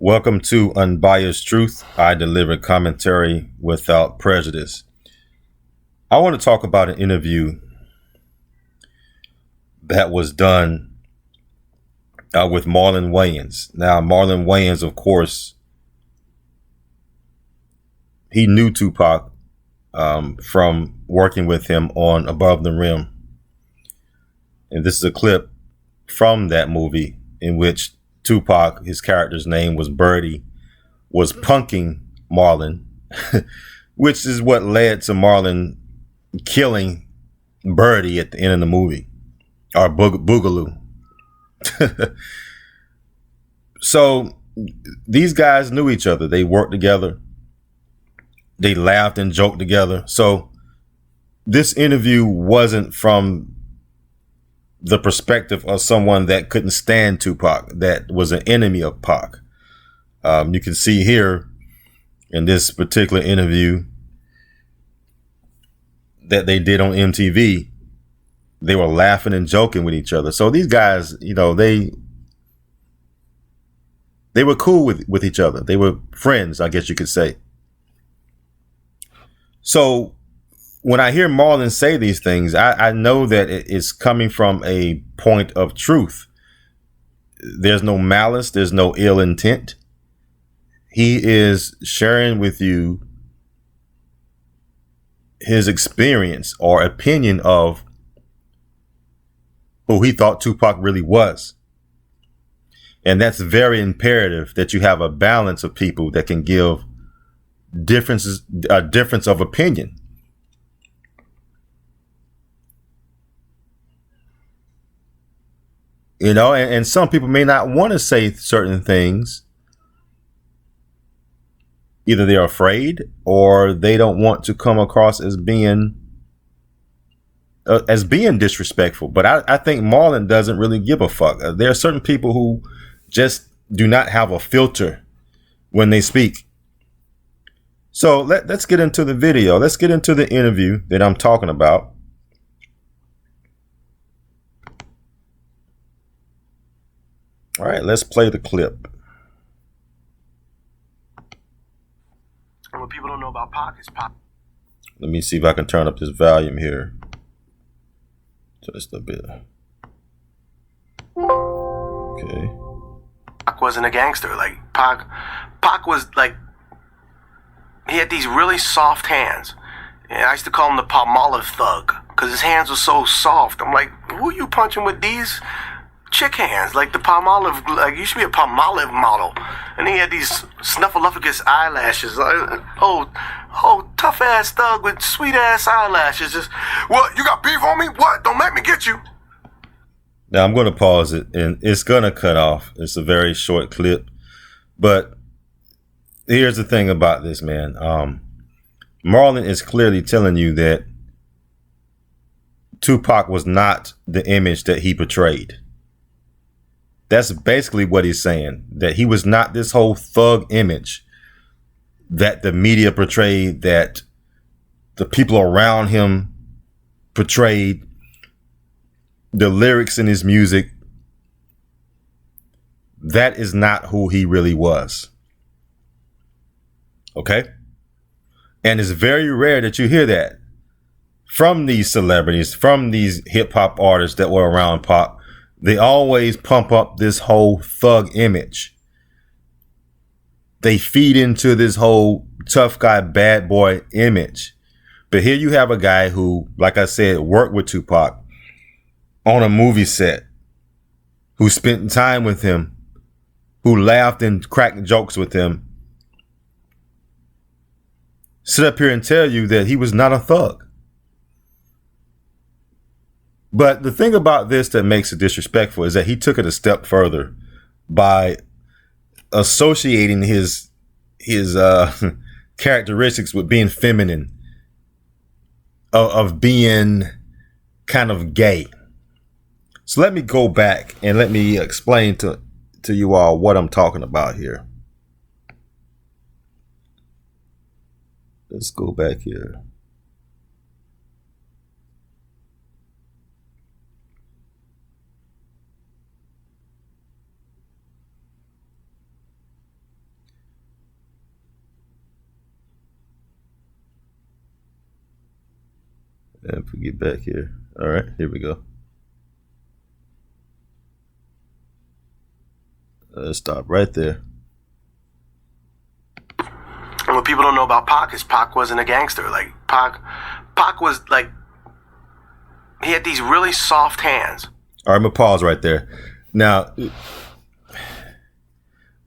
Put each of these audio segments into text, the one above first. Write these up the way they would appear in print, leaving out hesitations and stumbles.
Welcome to Unbiased Truth. I deliver commentary without prejudice. I want to talk about an interview that was done with Marlon Wayans. Now, Marlon Wayans, of course, he knew Tupac from working with him on Above the Rim. And this is a clip from that movie in which Tupac, his character's name was Birdie, was punking Marlon, which is what led to Marlon killing Birdie at the end of the movie, or Boogaloo. So these guys knew each other. They worked together. They laughed and joked together. So this interview wasn't from the perspective of someone that couldn't stand Tupac, that was an enemy of Pac. You can see here in this particular interview that they did on MTV, they were laughing and joking with each other. So these guys, you know, they were cool with each other. They were friends, I guess you could say. So when I hear Marlon say these things, I know that it's coming from a point of truth. There's no malice. There's no ill intent. He is sharing with you his experience or opinion of who he thought Tupac really was. And that's very imperative that you have a balance of people that can give a difference of opinion. You know, and some people may not want to say certain things. Either they're afraid or they don't want to come across as being disrespectful. But I think Marlon doesn't really give a fuck. There are certain people who just do not have a filter when they speak. So let's get into the video. Let's get into the interview that I'm talking about. All right, let's play the clip. And what people don't know about Pac is Pac. Let me see if I can turn up this volume here. Just a bit. Okay. Pac wasn't a gangster. Like Pac was like, he had these really soft hands. And I used to call him the Palmolive thug because his hands were so soft. I'm like, who are you punching with these chick hands? Like the Palmolive, like you should be a Palmolive model. And he had these snuffleupagus eyelashes. Oh, tough ass thug with sweet ass eyelashes. Just, what? You got beef on me? What? Don't make me get you. Now I'm going to pause it and it's going to cut off. It's a very short clip. But here's the thing about this, man. Marlon is clearly telling you that Tupac was not the image that he portrayed. That's basically what he's saying, that he was not this whole thug image that the media portrayed, that the people around him portrayed, the lyrics in his music. That is not who he really was. Okay? And it's very rare that you hear that from these celebrities, from these hip hop artists that were around Pac. They always pump up this whole thug image. They feed into this whole tough guy, bad boy image. But here you have a guy who, like I said, worked with Tupac on a movie set, who spent time with him, who laughed and cracked jokes with him, sit up here and tell you that he was not a thug. But the thing about this that makes it disrespectful is that he took it a step further by associating his characteristics with being feminine, of being kind of gay. So let me go back and let me explain to you all what I'm talking about here. Let's go back here. If we get back here. All right, here we go. Let's stop right there. And what people don't know about Pac is Pac wasn't a gangster. Like Pac was like, he had these really soft hands. All right, I'm gonna pause right there. Now,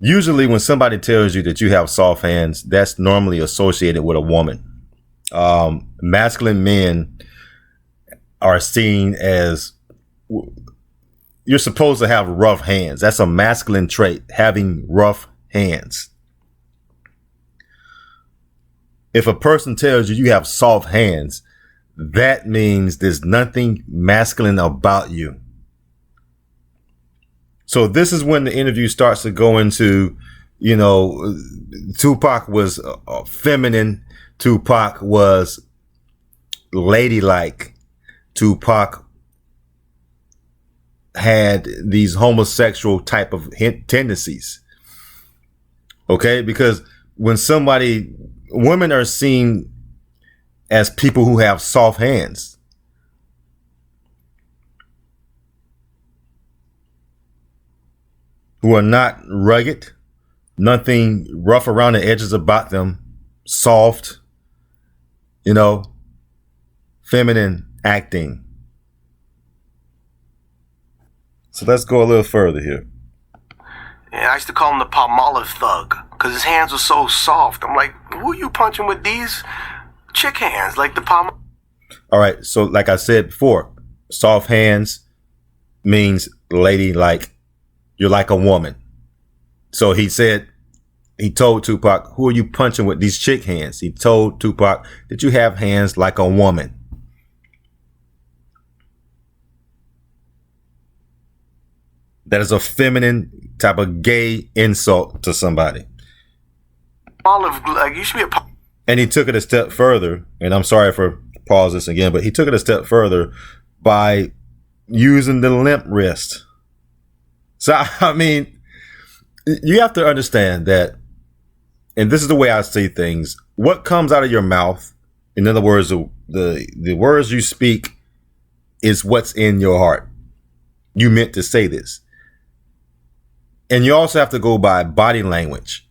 usually when somebody tells you that you have soft hands, that's normally associated with a woman. Masculine men are seen as, you're supposed to have rough hands. That's a masculine trait, having rough hands. If a person tells you you have soft hands, that means there's nothing masculine about you. So this is when the interview starts to go into, you know, Tupac was feminine. Tupac was ladylike. Tupac had these homosexual type of tendencies. Okay, because when women are seen as people who have soft hands. Who are not rugged, nothing rough around the edges about them, soft, you know, feminine acting. So let's go a little further here. And I used to call him the Palmolive thug because his hands were so soft. I'm like, who are you punching with these chick hands? Like the palm. All right. So like I said before, soft hands means ladylike. You're like a woman. So he told Tupac, who are you punching with these chick hands? He told Tupac that you have hands like a woman. That is a feminine type of gay insult to somebody. Olive, like you should be a. And he took it a step further, and I'm sorry for pause this again, but he took it a step further by using the limp wrist. So, I mean, you have to understand that, and this is the way I see things, what comes out of your mouth, in other words, the words you speak is what's in your heart. You meant to say this. And you also have to go by body language.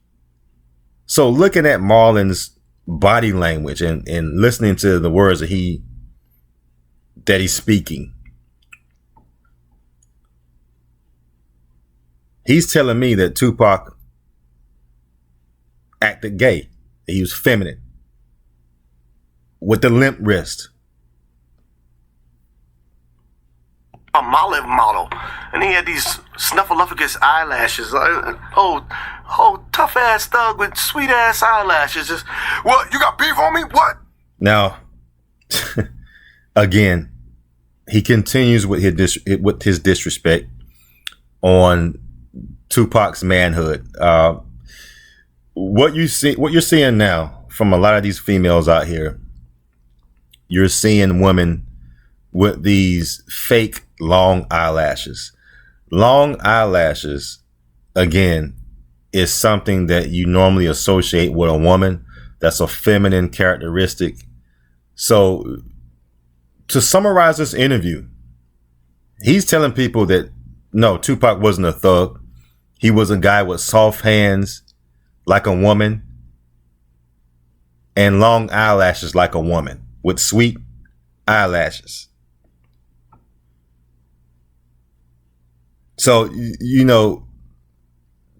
So looking at Marlon's body language and listening to the words that he's speaking, he's telling me that Tupac acted gay. That he was feminine. With the limp wrist. A Olive model. And he had these snuffleupagus eyelashes. Tough ass thug with sweet ass eyelashes. Just, what? You got beef on me? What? Now, again, he continues with his disrespect on Tupac's manhood. What you're seeing now from a lot of these females out here, you're seeing women with these fake long eyelashes. Long eyelashes, again, is something that you normally associate with a woman. That's a feminine characteristic. So to summarize this interview, he's telling people that no, Tupac wasn't a thug. He was a guy with soft hands like a woman and long eyelashes like a woman with sweet eyelashes. So, you know,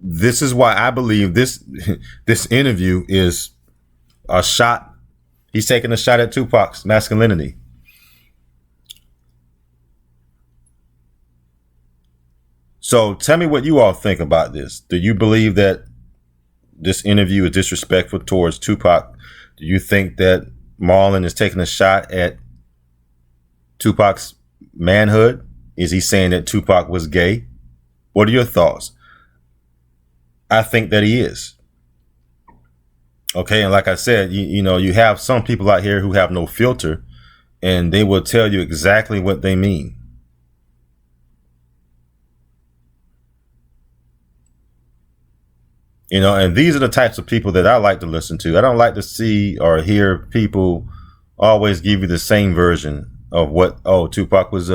this is why I believe this interview is a shot. He's taking a shot at Tupac's masculinity. So tell me what you all think about this. Do you believe that this interview is disrespectful towards Tupac? Do you think that Marlon is taking a shot at Tupac's manhood? Is he saying that Tupac was gay? What are your thoughts? I think that he is. Okay, and like I said, you know, you have some people out here who have no filter, and they will tell you exactly what they mean. You know, and these are the types of people that I like to listen to. I don't like to see or hear people always give you the same version of what, Tupac was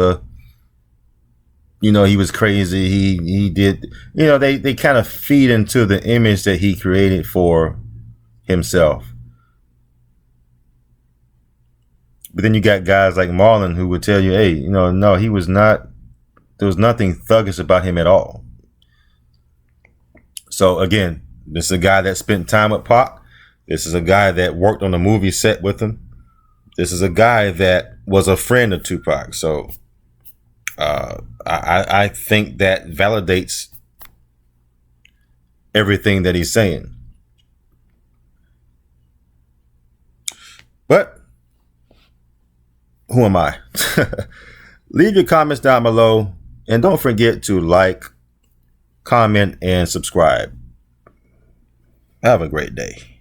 he was crazy. He did, they kind of feed into the image that he created for himself. But then you got guys like Marlon who would tell you, hey, no, he was not, there was nothing thuggish about him at all. So again, this is a guy that spent time with Pac. This is a guy that worked on a movie set with him. This is a guy that was a friend of Tupac. So I think that validates everything that he's saying. But who am I? Leave your comments down below, and don't forget to like, comment, and subscribe. Have a great day.